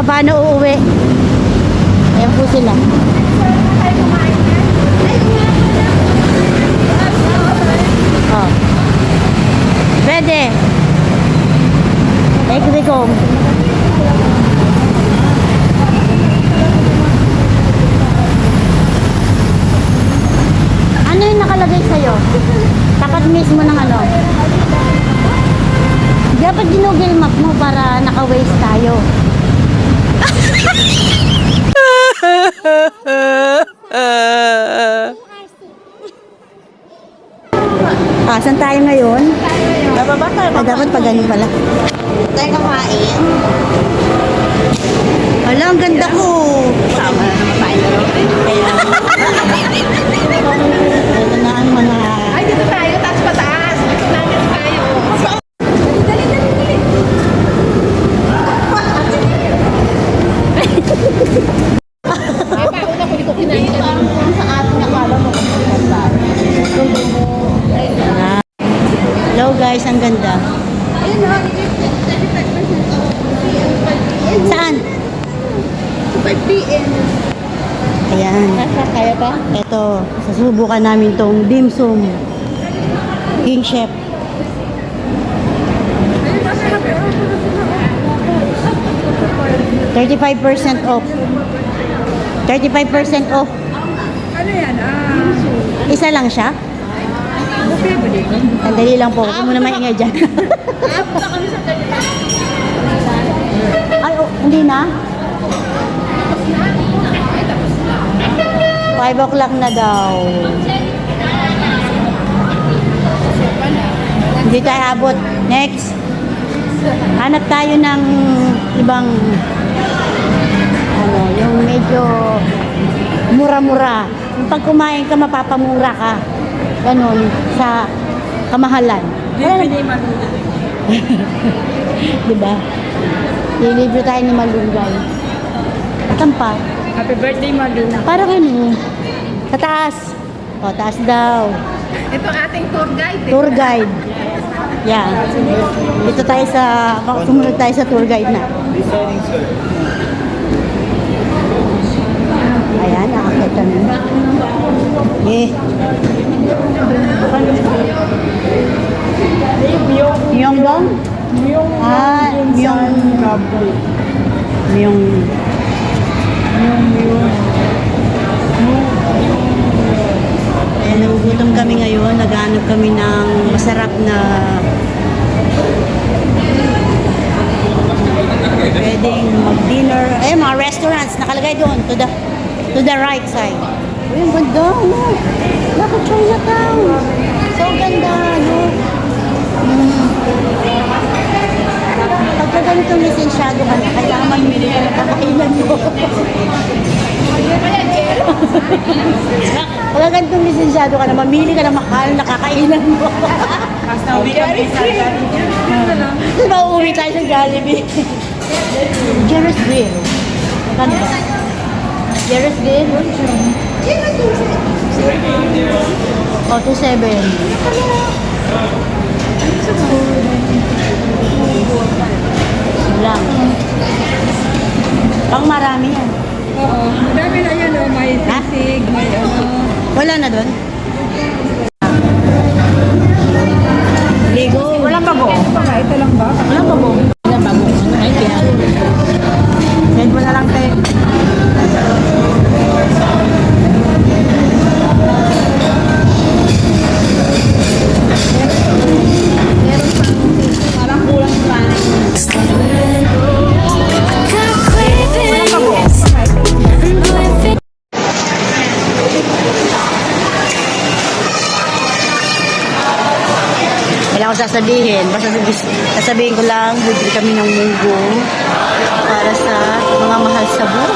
paano uuwi. Ayan po sila. Oh. Pwede. Ekrikong. Ano yung nakalagay sa'yo? Tapat mismo ng ano? Dapat ginugil map mo para naka-waste tayo. Saan tayo ngayon? Bababa tayo. Dapat pag ganun pala. Tayo kakain. Wala, ang ganda ko. Tama na naman tayo. Kaya, ito na ang mga... Ay, dito tayo. Taas pataas. Dito namin tayo. Dali. Papauna ko dito kinain na sa ating akala mo. Hello guys, ang ganda. Saan? 5 p.m. Ayan. Kaya ba? Ito, sasubukan namin tong dim sum. King Chef. $35% off. 35% off. Ano yan? Isa lang siya? Buffet ba dito? Sandali lang po. Huwag mo na maingay dyan. Ay, oh, hindi na? 5 o'clock na daw. Hindi tayo abot. Next. Hanap tayo ng ibang ano, yung medyo mura-mura. Yung pag kumain ka, mapapamura ka. Ganon, sa kamahalan. Diba? Lilibre tayo ni Malunggay. Saan pa? Happy birthday, Malu. Parang ano, sa taas. O, taas daw. Ito ating tour guide. Tour guide. Yeah. Dito tayo sa, sumunod tayo sa tour guide na. Ayan, nakakita na. Eh. Myeongdong? Myeong. Ayan, nagugutom kami ngayon. Naghanap kami ng masarap na pwedeng mag-dinner. Eh, mga restaurants. Nakalagay doon. To the right side. Uy, ang ganda. Ano? Naka Chinatown. So ganda. Ano? Pagka ganitong lisensyado ka na, kailangan mamili ka ng kakainan mo. Pagka ganitong lisensyado ka na, mamili ka ng mahal na kakainan mo. Diba, uuwi tayo sa Jollibee? Jerry's Grill. Magkano ba? Jerry's Grill? O, 2.7. Lang. Pang marami yan. Oo. Madami na yan. Oh. May sisig, may ano. Wala na doon? Ligo. Walang bago. Ito lang ba? Walang bago. Walang bago. Ay, kaya. Send mo na lang, te. Parang kulang pa. Wala akong sasabihin. Basta sasabihin ko lang, bibili kami ng munggo para sa mga mahal sa buhay.